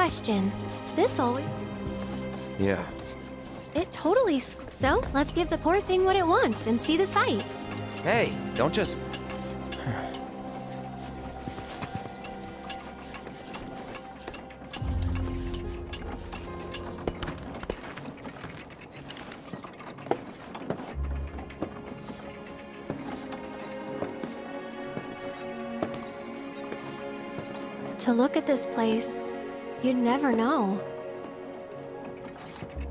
question. This always... Yeah. It totally... So, let's give the poor thing what it wants and see the sights. Hey, don't just... To look at this place, you'd never know.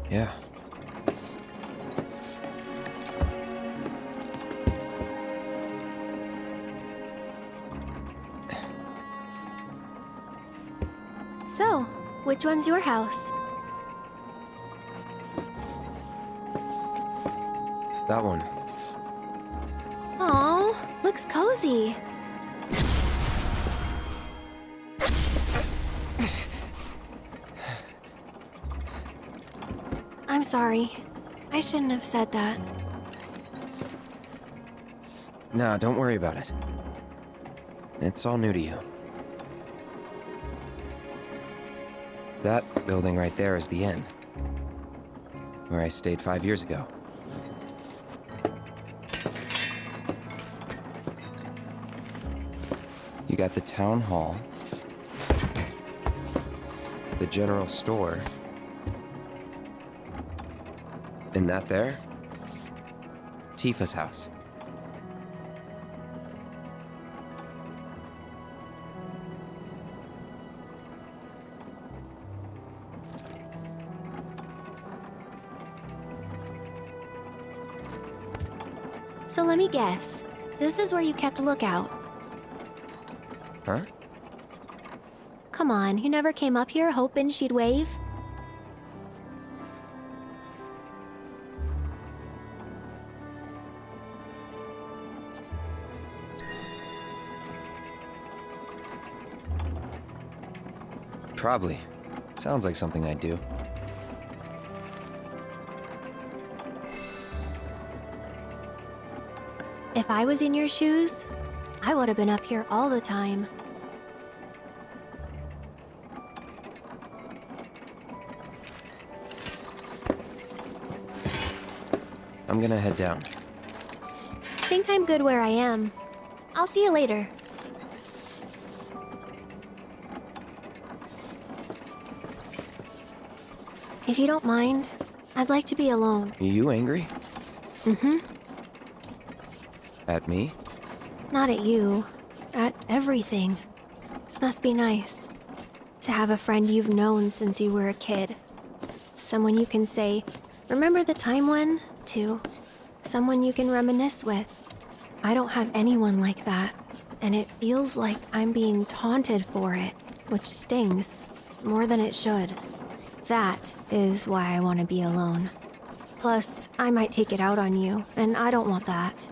Yeah. So, which one's your house? That one. Aw, looks cozy. I'm sorry. I shouldn't have said that. No, don't worry about it. It's all new to you. That building right there is the inn, where I stayed 5 years ago. You got the town hall, the general store, and that there? Tifa's house. So let me guess. This is where you kept a lookout. Huh? Come on, you never came up here hoping she'd wave? Probably. Sounds like something I'd do. If I was in your shoes, I would have been up here all the time. I'm gonna head down. Think I'm good where I am. I'll see you later. If you don't mind, I'd like to be alone. You angry? Mm-hmm. At me? Not at you. At everything. Must be nice to have a friend you've known since you were a kid. Someone you can say, "Remember the time when?" to. Someone you can reminisce with. I don't have anyone like that, and it feels like I'm being taunted for it, which stings more than it should. That is why I want to be alone. Plus, I might take it out on you, and I don't want that.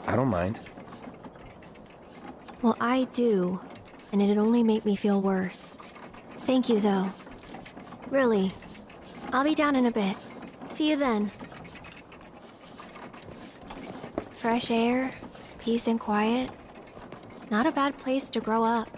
I don't mind. Well, I do, and it'd only make me feel worse. Thank you, though. Really. I'll be down in a bit. See you then. Fresh air, peace and quiet. Not a bad place to grow up.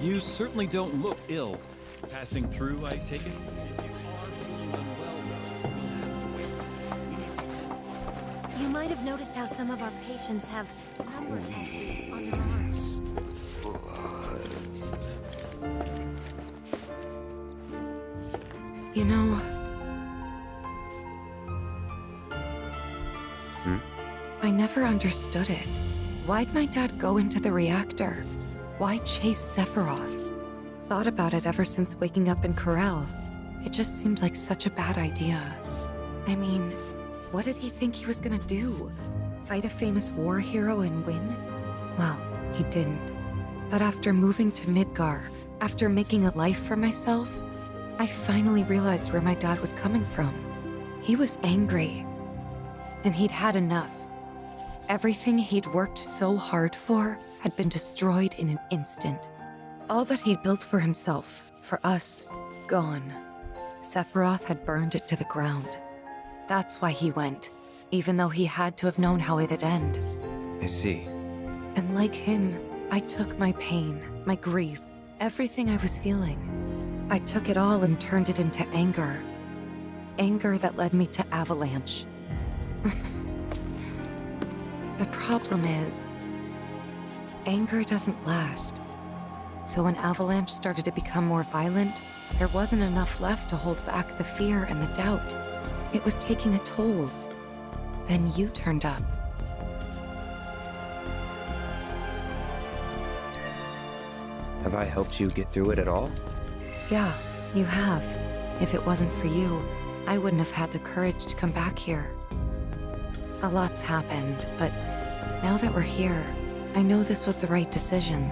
You certainly don't look ill. Passing through, I take it? If you are feeling unwell, though, you'll have to wait. You might have noticed how some of our patients have number tattoos on their arms. You know... I never understood it. Why'd my dad go into the reactor? Why chase Sephiroth? Thought about it ever since waking up in Corel. It just seemed like such a bad idea. I mean, what did he think he was gonna do? Fight a famous war hero and win? Well, he didn't. But after moving to Midgar, after making a life for myself, I finally realized where my dad was coming from. He was angry. And he'd had enough. Everything he'd worked so hard for had been destroyed in an instant. All that he'd built for himself, for us, gone. Sephiroth had burned it to the ground. That's why he went, even though he had to have known how it'd end. I see. And like him, I took my pain, my grief, everything I was feeling. I took it all and turned it into anger. Anger that led me to Avalanche. The problem is, anger doesn't last. So when Avalanche started to become more violent, there wasn't enough left to hold back the fear and the doubt. It was taking a toll. Then you turned up. Have I helped you get through it at all? Yeah, you have. If it wasn't for you, I wouldn't have had the courage to come back here. A lot's happened, but now that we're here, I know this was the right decision.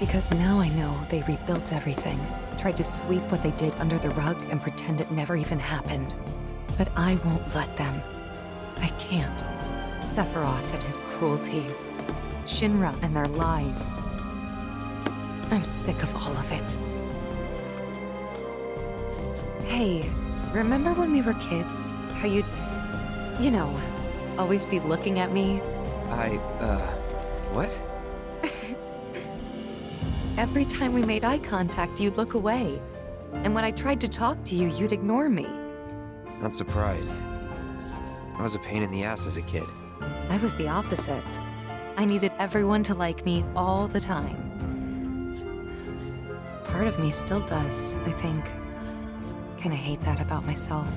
Because now I know they rebuilt everything, tried to sweep what they did under the rug and pretend it never even happened. But I won't let them. I can't. Sephiroth and his cruelty. Shinra and their lies. I'm sick of all of it. Hey, remember when we were kids? How you'd, you know, always be looking at me? What? Every time we made eye contact, you'd look away. And when I tried to talk to you, you'd ignore me. Not surprised. I was a pain in the ass as a kid. I was the opposite. I needed everyone to like me all the time. Part of me still does, I think. Kinda hate that about myself.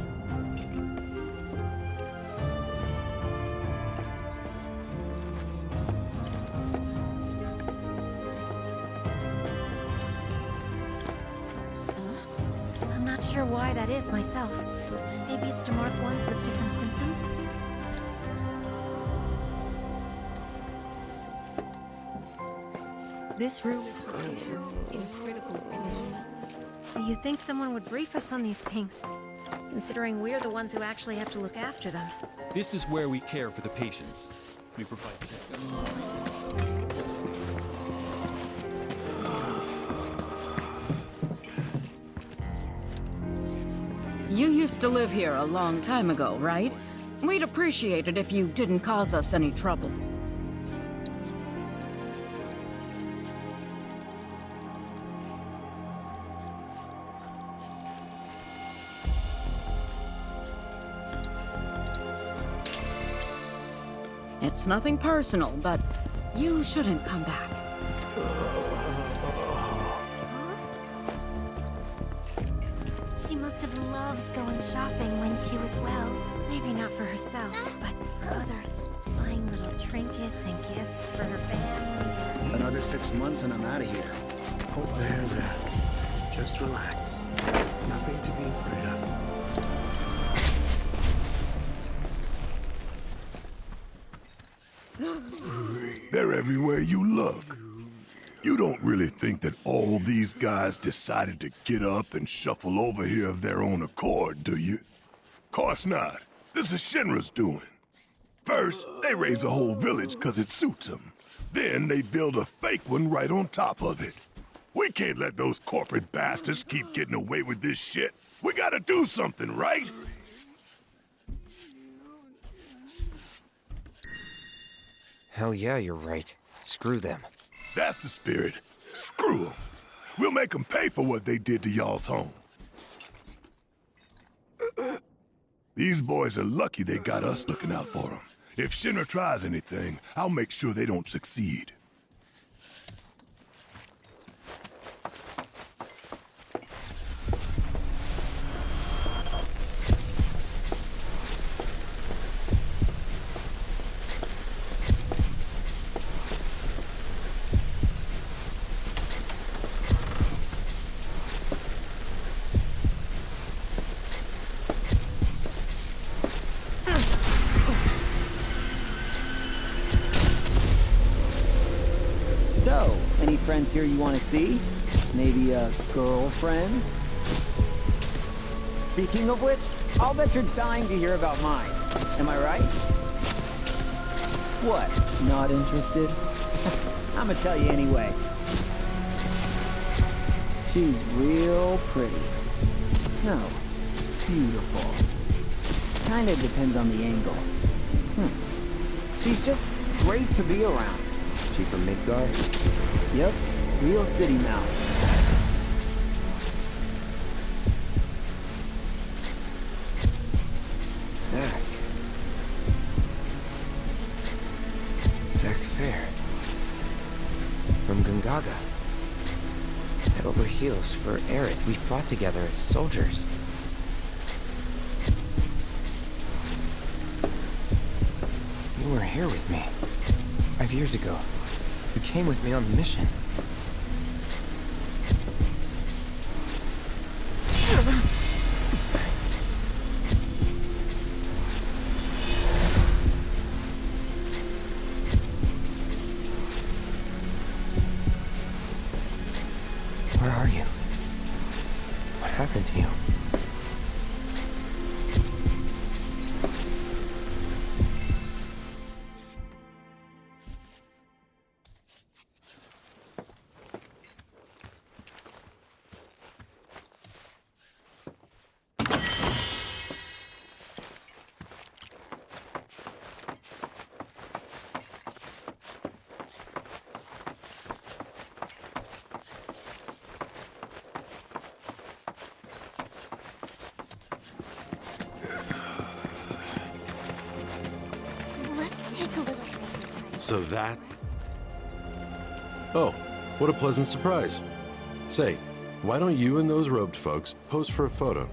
I'm not sure why that is myself. Maybe it's to mark ones with different symptoms? This room is for patients in critical condition. You'd think someone would brief us on these things, considering we're the ones who actually have to look after them. This is where we care for the patients. We provide You used to live here a long time ago, right? We'd appreciate it if you didn't cause us any trouble. It's nothing personal, but you shouldn't come back. She must have loved going shopping when she was well. Maybe not for herself, but for others. Buying little trinkets and gifts for her family. Another 6 months and I'm out of here. Oh, there. Just relax. Nothing to be afraid of. They're everywhere you look. You don't really think that all these guys decided to get up and shuffle over here of their own accord, do you? Course not. This is Shinra's doing. First, they raise a whole village because it suits them. Then they build a fake one right on top of it. We can't let those corporate bastards keep getting away with this shit. We gotta do something, right? Hell yeah, you're right. Screw them. That's the spirit. Screw them. We'll make them pay for what they did to y'all's home. These boys are lucky they got us looking out for them. If Shinra tries anything, I'll make sure they don't succeed. So, any friends here you want to see? Maybe a girlfriend? Speaking of which, I'll bet you're dying to hear about mine. Am I right? What, not interested? I'ma tell you anyway. She's real pretty. No, beautiful. Kinda depends on the angle. She's just great to be around. She from Midgar? Yep, real city mouse. Zack Fair. From Gungaga. Head over heels for Eric. We fought together as soldiers. You were here with me 5 years ago. You came with me on the mission. Where are you? What happened to you? Let's take a little break. So that... Oh, what a pleasant surprise. Say, why don't you and those robed folks pose for a photo?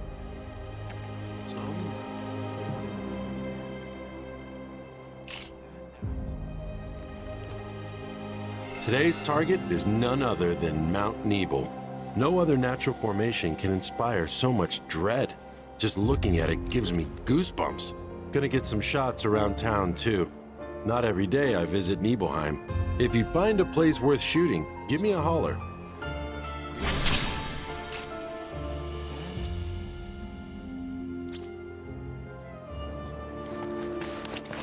Today's target is none other than Mount Nebel. No other natural formation can inspire so much dread. Just looking at it gives me goosebumps. Gonna get some shots around town too. Not every day I visit Nibelheim. If you find a place worth shooting, give me a holler.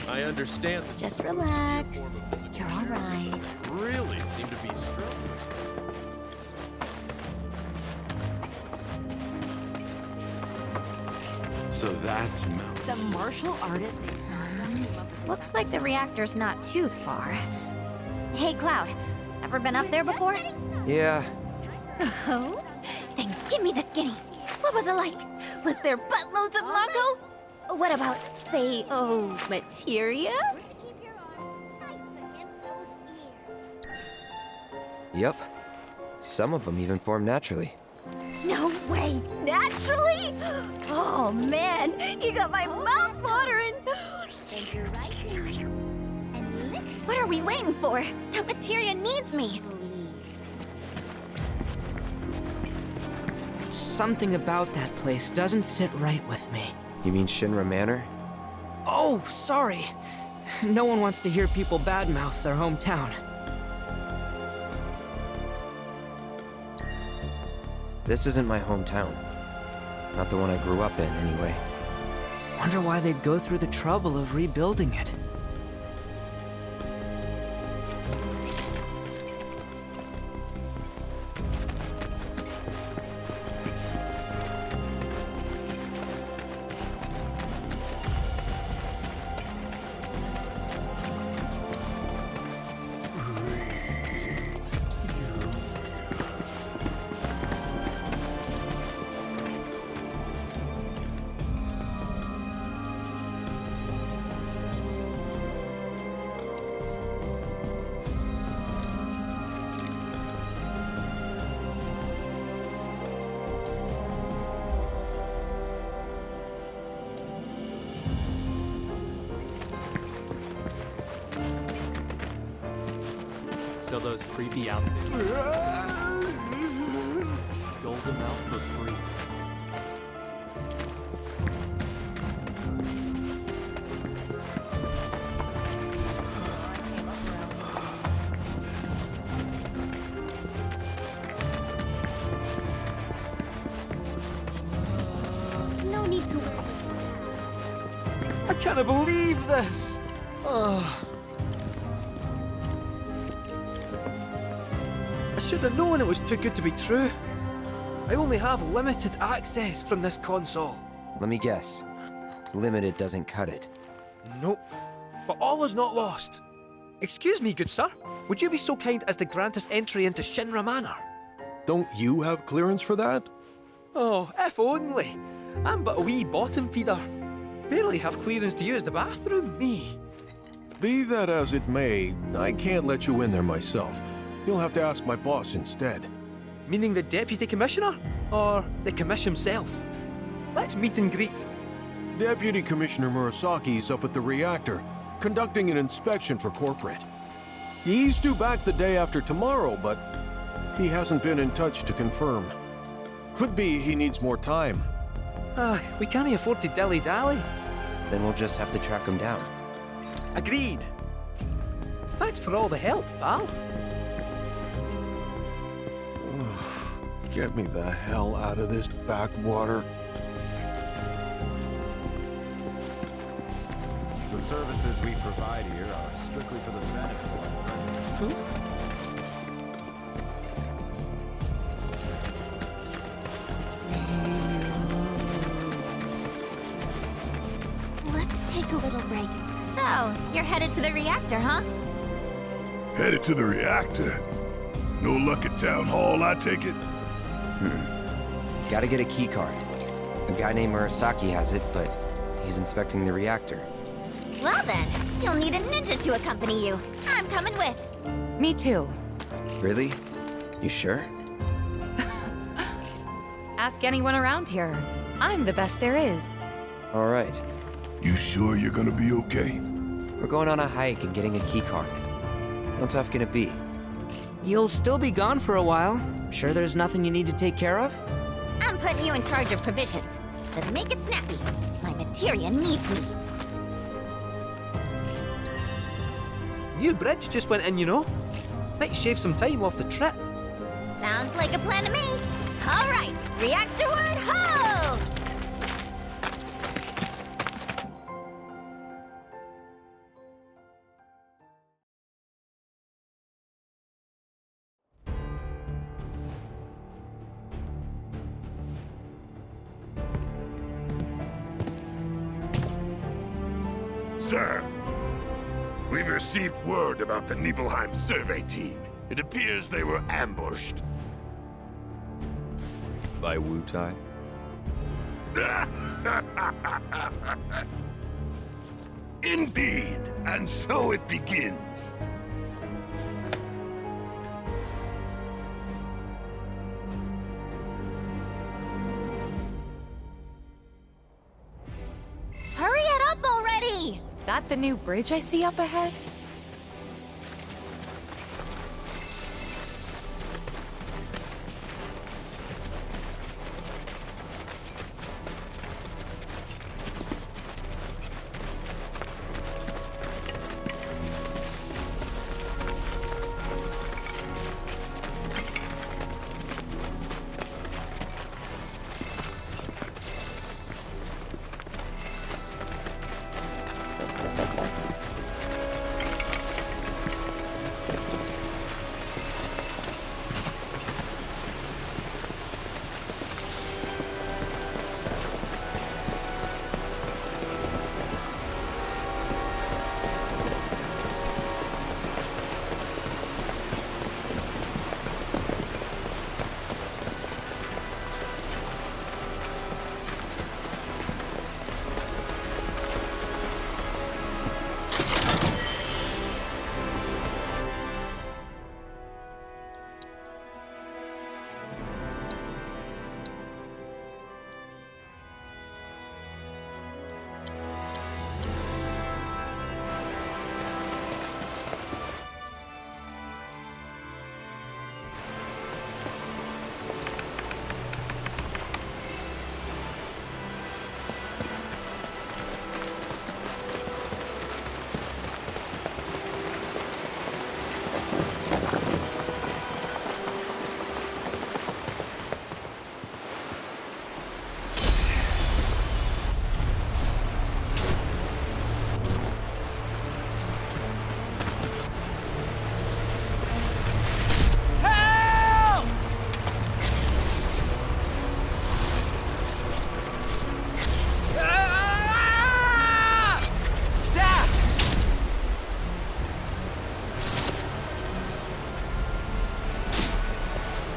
I understand this Just relax. You're all right. really seem to be struggling. So that's Mount. Some martial artist. Looks like the reactor's not too far. Hey, Cloud. Ever been up there before? Yeah, Oh? Then give me the skinny. What was it like? Was there buttloads of Mako? What about, say, materia? yep. Some of them even form naturally. No way! Naturally? Oh man, you got my mouth watering! What are we waiting for? That materia needs me! Something about that place doesn't sit right with me. You mean Shinra Manor? Oh, sorry. No one wants to hear people badmouth their hometown. This isn't my hometown. Not the one I grew up in, anyway. Wonder why they'd go through the trouble of rebuilding it. So those creepy outfits doles them out for free. No need to worry. I can't believe this! should have known it was too good to be true. I only have limited access from this console. Let me guess. Limited doesn't cut it. Nope. But all is not lost. Excuse me, good sir. Would you be so kind as to grant us entry into Shinra Manor? Don't you have clearance for that? Oh, if only. I'm but a wee bottom feeder. Barely have clearance to use the bathroom, me. Be that as it may, I can't let you in there myself. You'll have to ask my boss instead. Meaning the deputy commissioner? Or the commission himself? Let's meet and greet. Deputy Commissioner Murasaki's up at the reactor, conducting an inspection for corporate. He's due back the day after tomorrow, but he hasn't been in touch to confirm. Could be he needs more time. We can't afford to dilly-dally. Then we'll just have to track him down. Agreed. Thanks for all the help, pal. Get me the hell out of this backwater. The services we provide here are strictly for the benefit of the resident. Let's take a little break. So, you're headed to the reactor, huh? Headed to the reactor? No luck at Town Hall, I take it? Gotta get a key card. A guy named Murasaki has it, but he's inspecting the reactor. Well then, you'll need a ninja to accompany you. I'm coming with. Me too. Really? You sure? Ask anyone around here. I'm the best there is. All right. You sure you're gonna be okay? We're going on a hike and getting a key card. How tough can it be? You'll still be gone for a while. Sure there's nothing you need to take care of? I'm putting you in charge of provisions. Then make it snappy. My materia needs me. New bridge just went in, you know. Might shave some time off the trip. Sounds like a plan to me. All right, reactorward ho! Sir, we've received word about the Nibelheim survey team. It appears they were ambushed. By Wu Tai? Indeed, and so it begins. Hurry it up already! That the new bridge I see up ahead?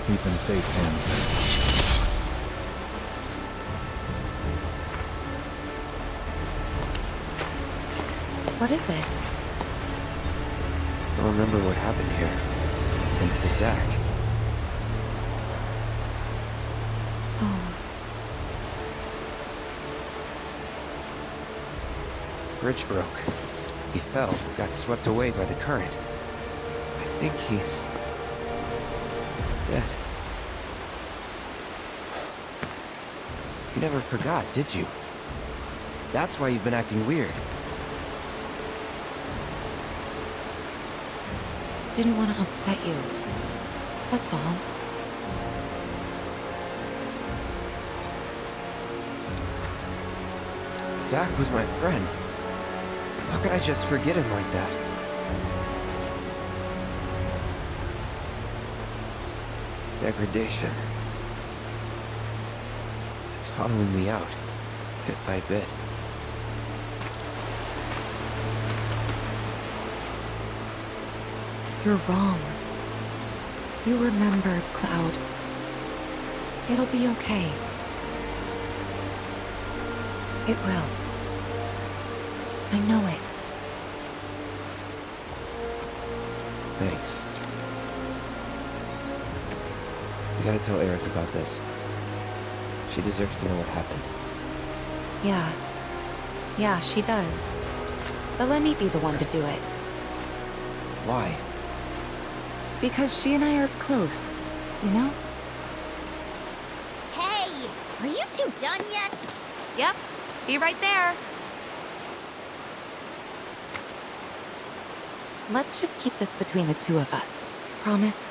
He's in Fate's hands now. What is it? I remember what happened here. And to Zack. Oh. Bridge broke. He fell, got swept away by the current. I think he's... dead. You never forgot, did you? That's why you've been acting weird. Didn't want to upset you. That's all. Zack was my friend. How could I just forget him like that? Degradation. It's hollowing me out, bit by bit. You're wrong. You remembered, Cloud. It'll be okay. It will. I know it. Thanks. We gotta tell Aerith about this. She deserves to know what happened. Yeah. Yeah, she does. But let me be the one to do it. Why? Because she and I are close, you know? Hey! Are you two done yet? Yep. Be right there. Let's just keep this between the two of us. Promise?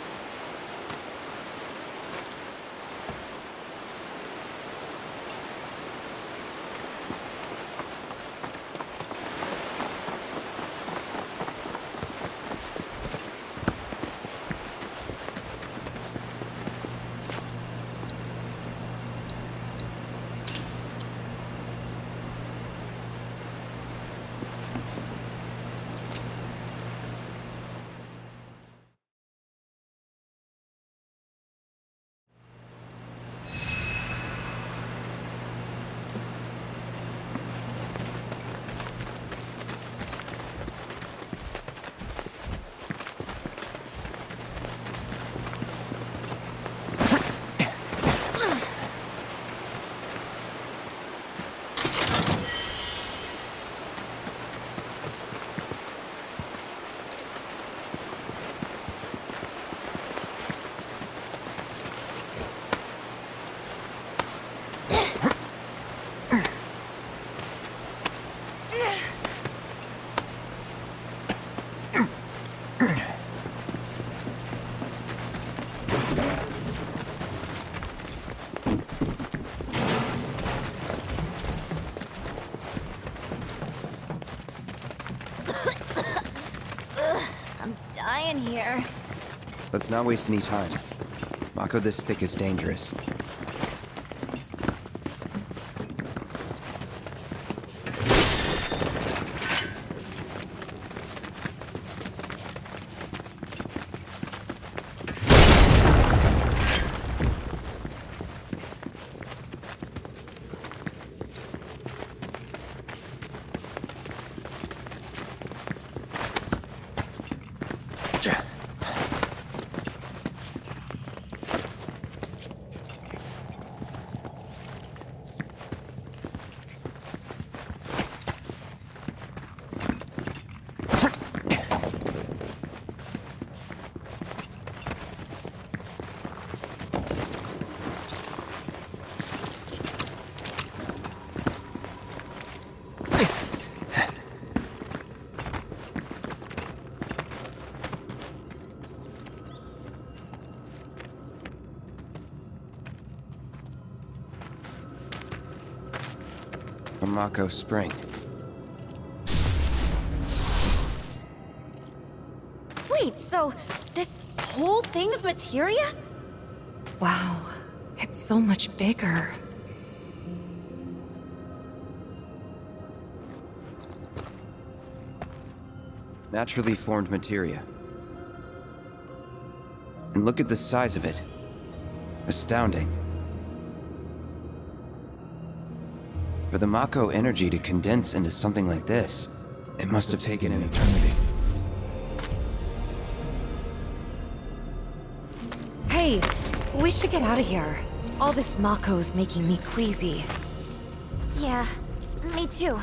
I'm dying here. Let's not waste any time. Mako this thick is dangerous. A Mako spring. Wait, so this whole thing's materia? Wow. It's so much bigger. Naturally formed materia. And look at the size of it. Astounding. For the Mako energy to condense into something like this, it must have taken an eternity. Hey, we should get out of here. All this Mako's making me queasy. Yeah, me too.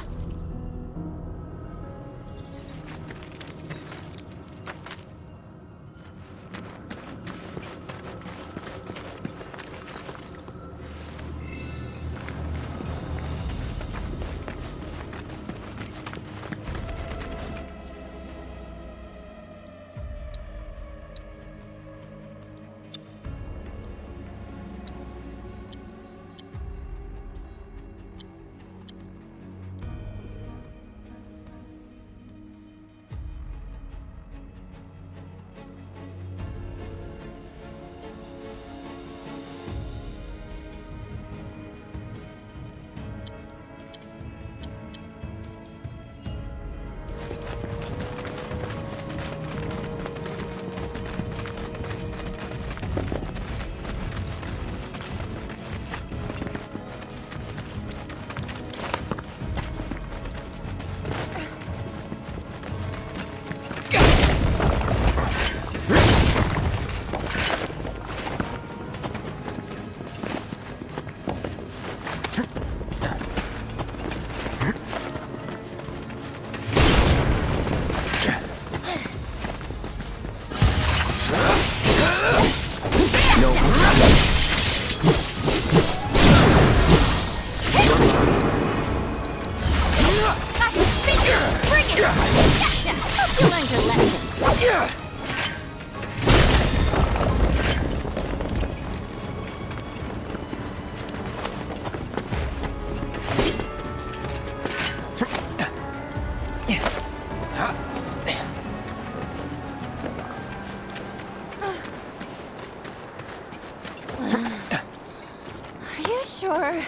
Are you sure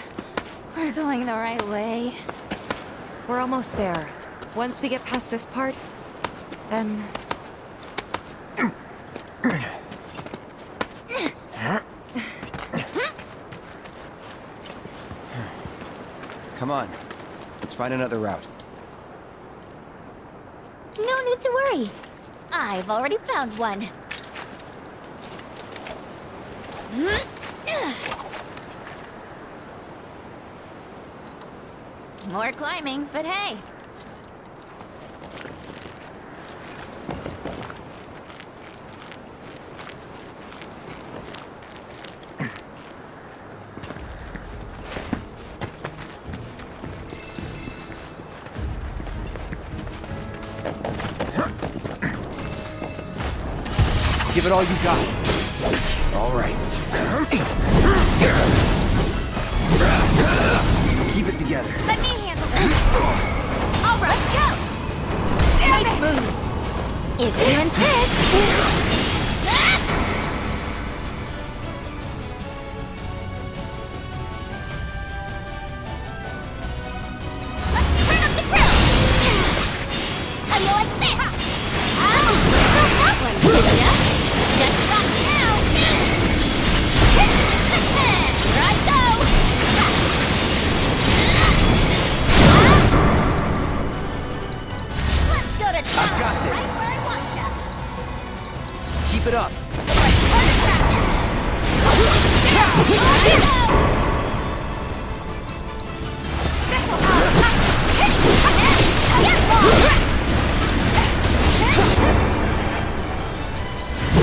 we're going the right way? We're almost there. Once we get past this part, then... Come on, let's find another route. No need to worry. I've already found one. More climbing, but hey. Give it all you got. All right. Keep it together. Let me handle this. All right, go. Nice moves. If you insist. Let's turn up the grill. How do you like this? Oh, that one, did ya? Just stop now. Here I go. Let's go to town. I've got this. Right where I want ya. Keep it up. So let's start a practice. Here I go. This'll help. Get long.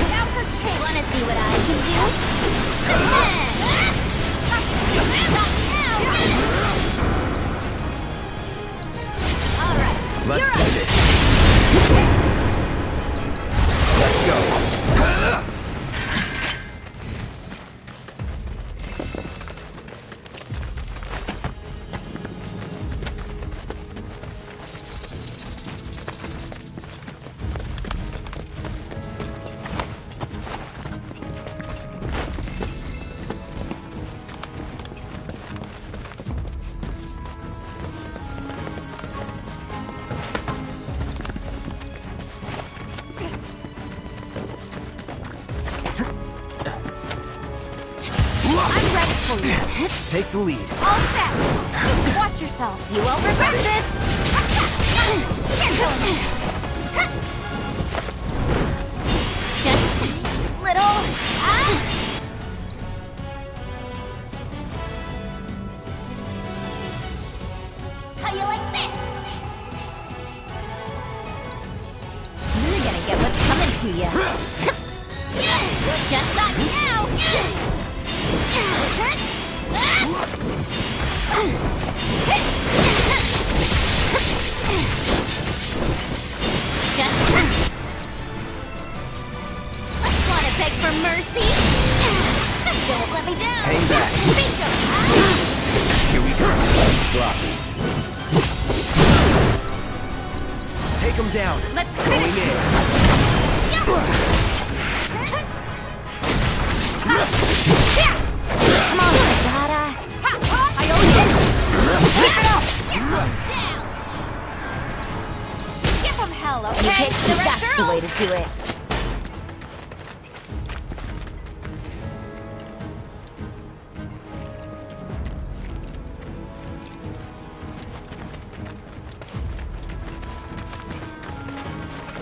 Now for change. Wanna see what I can do? Stop now. All right. Let's you're do up. this. Let's go. Take the lead. All set. Watch yourself. You won't regret this. Just little. How you like this? You're gonna get what's coming to you. Just not now. Just wanna beg for mercy. Don't let me down. Hang back. Here we go. Drop. Take him down. Let's Going finish. in. Come on, Dada. I owe you. Keep it up. Down. Give him hell, okay? That's the way to do it.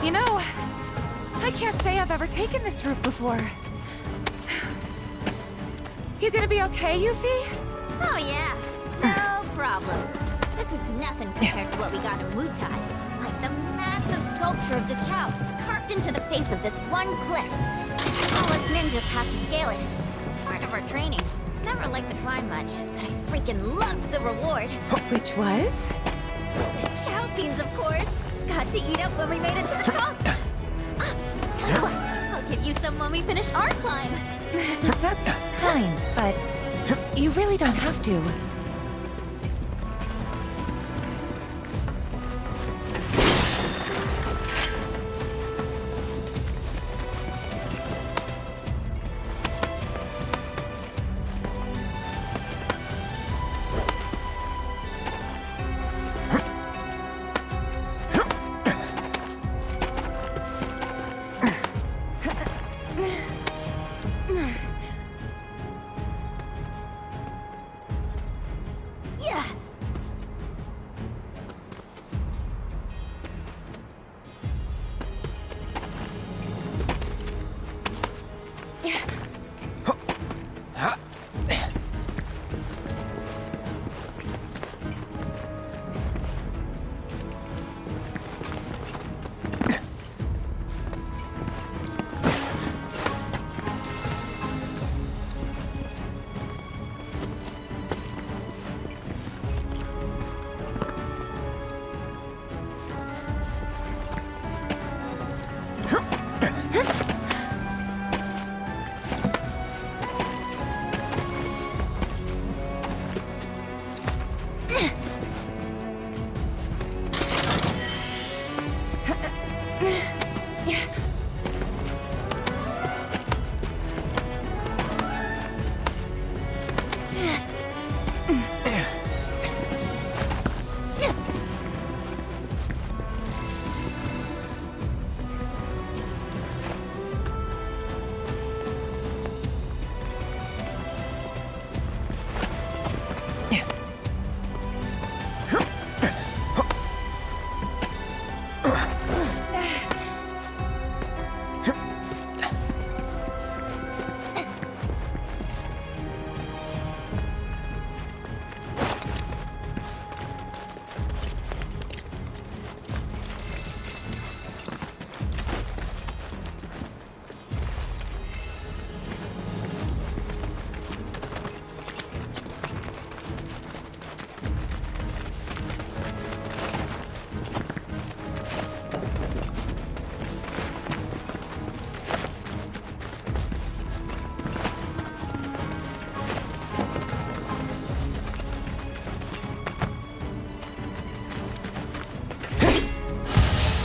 You know, I can't say I've ever taken this route before. You gonna be okay, Yuffie? Oh yeah, no problem. This is nothing compared to what we got in Wutai. Like the massive sculpture of Dachao, carved into the face of this one cliff. All us ninjas have to scale it. Part of our training. Never liked the climb much, but I freaking loved the reward. Which was? Dachao beans, of course. Got to eat up when we made it to the top. Tell you what, I'll give you some when we finish our climb. That's kind, but you really don't have to. Yeah.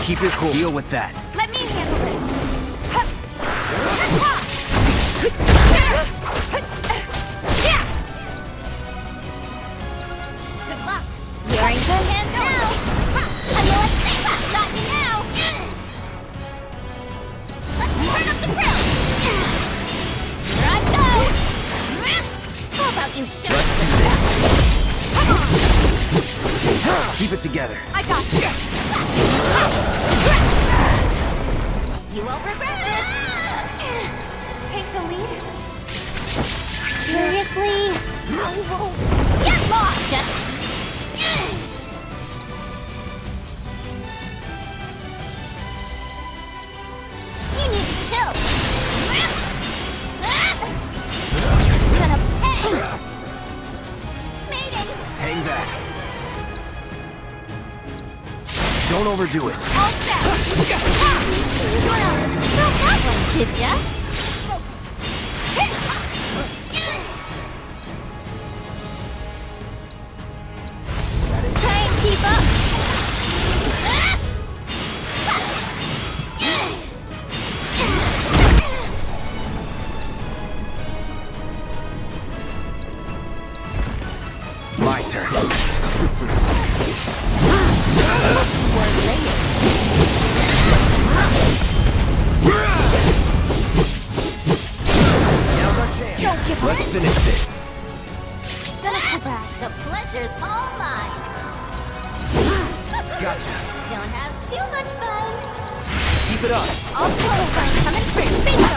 Keep your cool. Deal with that. Let me handle this. Good luck. You're in good hands now. How do you like this? Got me now. Let's turn up the grill. Here I go. How about you should. Keep it together. I got you. You won't regret this. Take the lead. Seriously? I won't. Get lost! You need to chill. Gonna pay. Mayday. Hang back. Don't overdo it. All set. You wanna throw that one, did ya? Try and keep up. My turn. Now's our chance. Don't give up. Let's finish this. Gonna come back. The pleasure's all mine. Gotcha. Don't have too much fun. Keep it up. I'll totally find coming through. Bingo.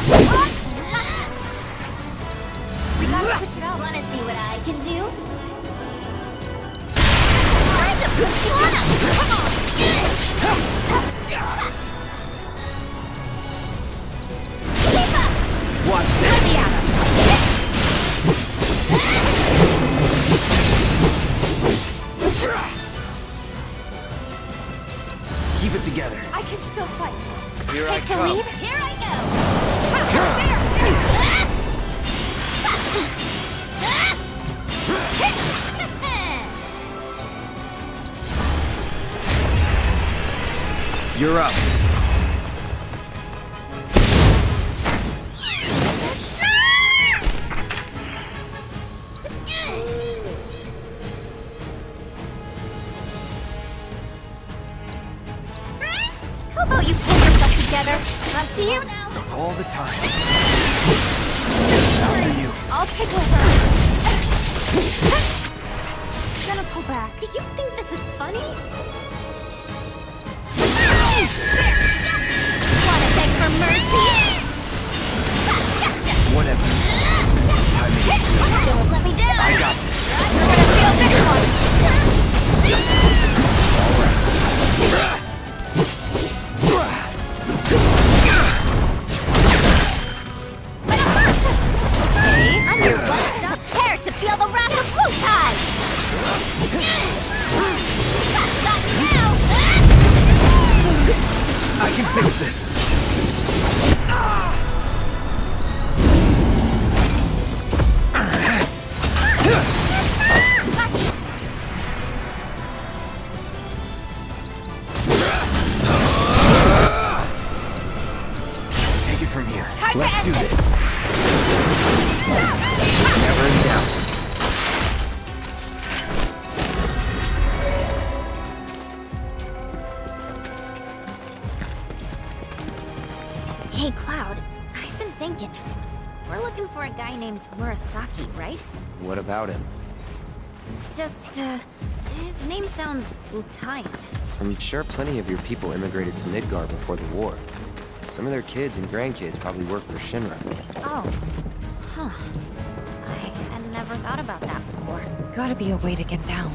We gotta switch it up. Wanna see what I can do? Time to push you on up. Come on. Keep up. Watch Let this. me at 'em. Keep it together. I can still fight. Here I Take the come. lead. Here I go. You're up. How about you pull yourself together? Up to you now. All the time. After you. I'll take over. Gonna pull back. Do you think this is funny? Wanna beg for mercy? Whatever. Time to get through it. Don't let me down. I got this. You're gonna feel this one. All right. Hey, I'm your one-stop pair to feel the wrath of Blue Tide. Got you now. I can fix this. Take it from here. Let's do this. Never in doubt. Hey, Cloud. I've been thinking. We're looking for a guy named Murasaki, right? What about him? It's just, his name sounds Italian. I'm sure plenty of your people immigrated to Midgar before the war. Some of their kids and grandkids probably work for Shinra. Oh. Huh. I had never thought about that before. Gotta be a way to get down.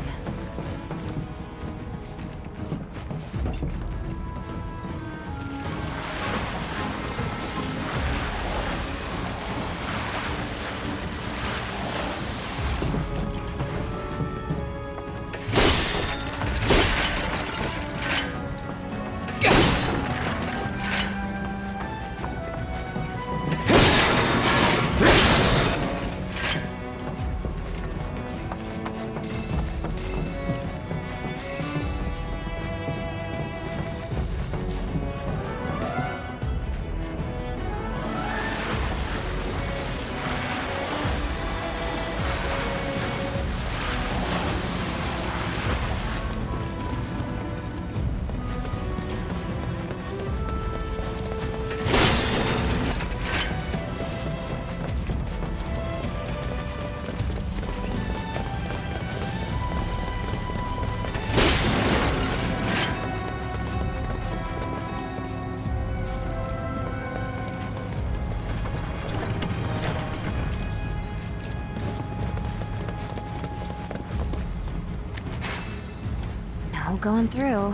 going through.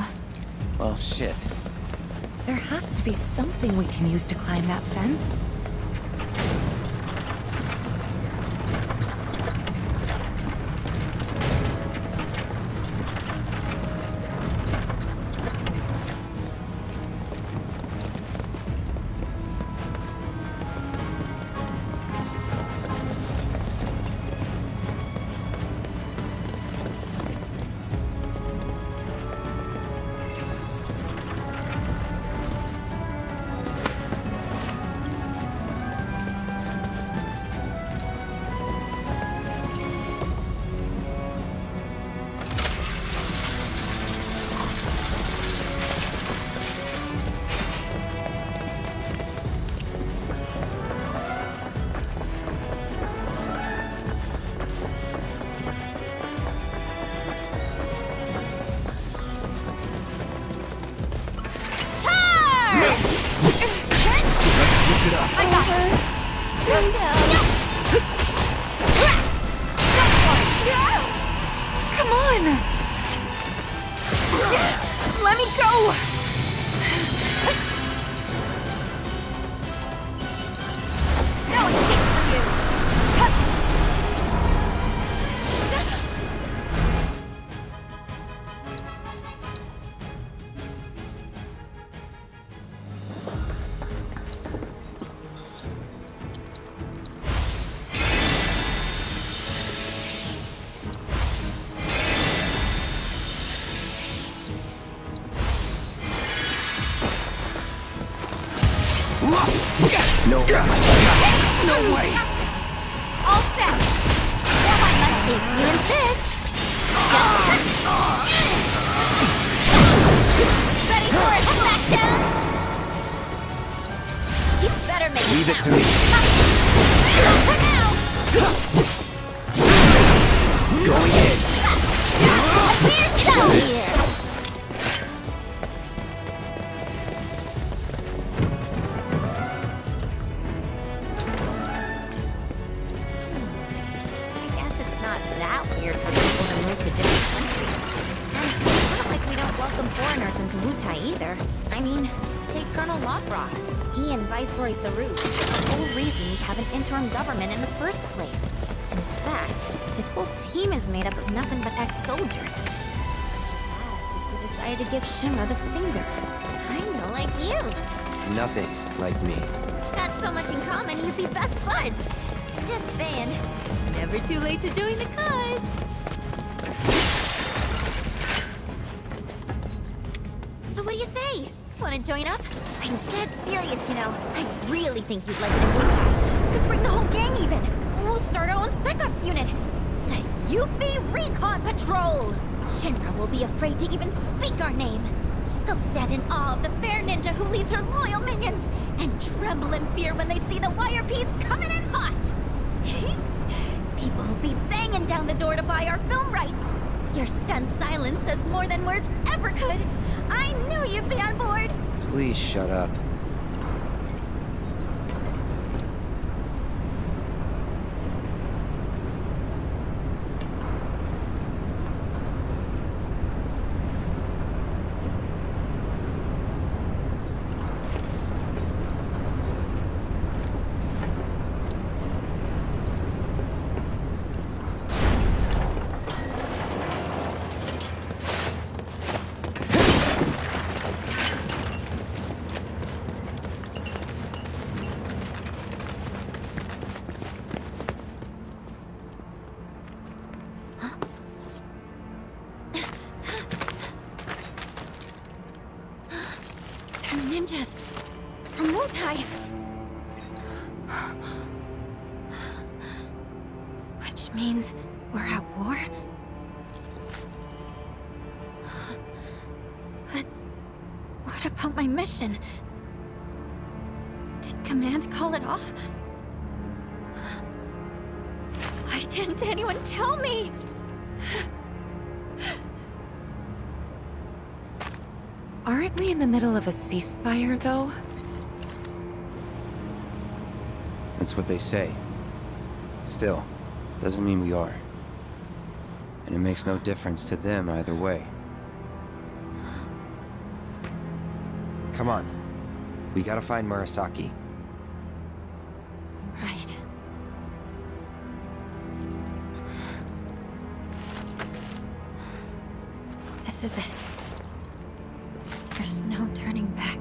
Well, shit. There has to be something we can use to climb that fence. Let me go! No escape for you! No way! All set! Well, I must if you insist! Ready for it? Back down! You better make Leave it to me. For now! Going in. We're done here! He and Viceroy Saru, the whole reason we have an interim government in the first place. In fact, his whole team is made up of nothing but ex-soldiers. Badasses who decided to give Shinra the finger. Kinda like you. Nothing like me. Got so much in common, you'd be best buds. Just saying, it's never too late to join the cause. So what do you say? Want to join up? I'm dead serious, you know. I really think you'd like it in Wutai. Could bring the whole gang even. We'll start our own Spec Ops unit. The Yuffie Recon Patrol! Shinra will be afraid to even speak our name. They'll stand in awe of the fair ninja who leads her loyal minions, and tremble in fear when they see the wire peas coming in hot. People will be banging down the door to buy our film rights. Your stunned silence says more than words ever could. I knew you'd be on board. Please shut up. Ninjas from Wutai. Which means we're at war? But what about my mission? Did Command call it off? Why didn't anyone tell me? Aren't we in the middle of a ceasefire, though? That's what they say. Still, doesn't mean we are. And it makes no difference to them either way. Come on. We gotta find Murasaki. Right. This is it. There's no turning back.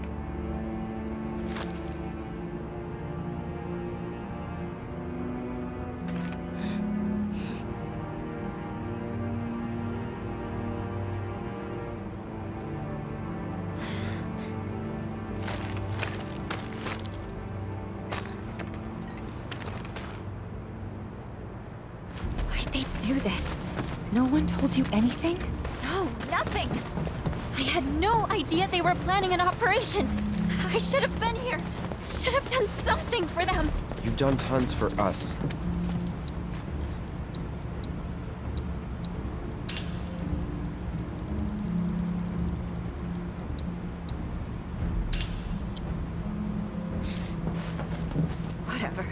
Why'd they do this? No one told you anything? No, nothing! I had no idea they were planning an operation! I should have been here! Should have done something for them! You've done tons for us. Whatever.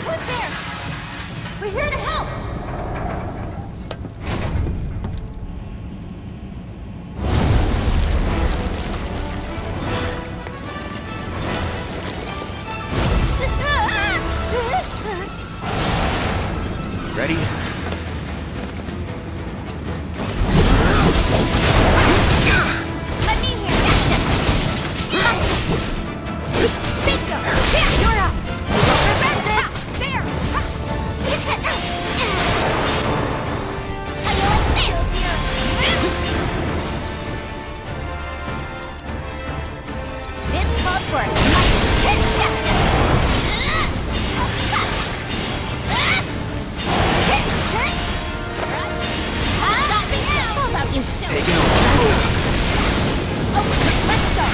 Who's there? We're here to help! Ready? Let me in here! Bingo! You're up! Prevent this! There! How do you like this? This calls for a How about you shoot? Take it over. Let's go!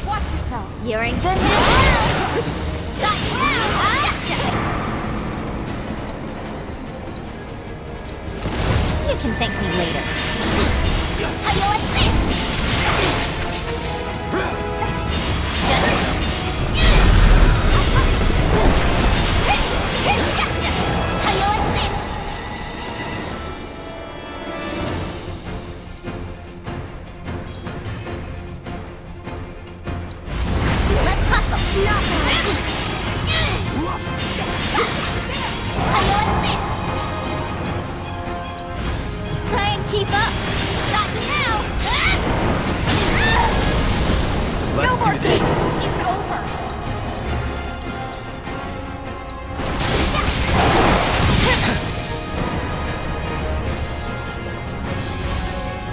Watch yourself! You're in good hands! Got you! Gotcha! You can thank me later. How you like this? Gotcha! How you like this? Let's hustle! How you like this? Try and keep up! Got you now! Let's do this. It's over!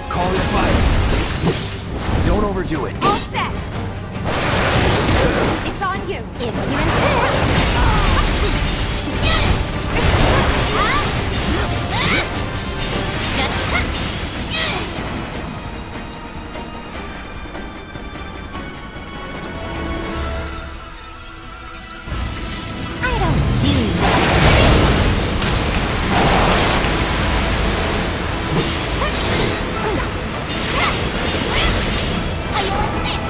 Call your fire. Don't overdo it. All set! It's on you! If you insist! I don't do that. How you like this?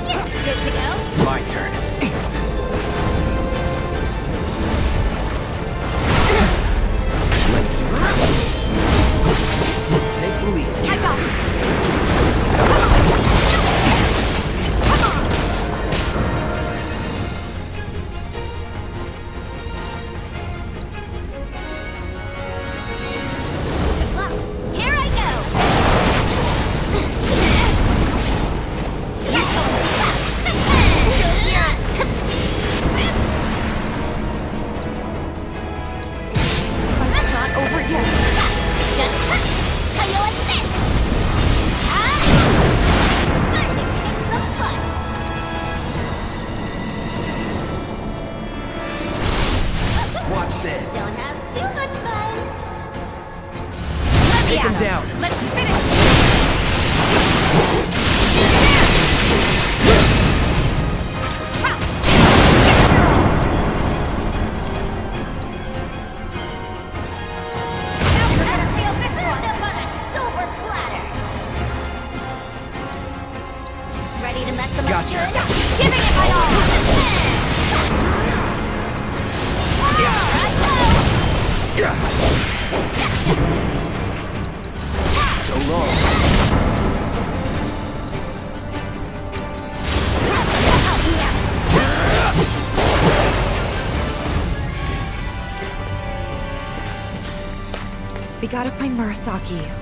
Yeah, good to go. My turn. Let's do it. Take the lead. I got this. Come on! Good luck. Here I go! awesome. Gotcha. Giving it my all. So long. We gotta find Murasaki.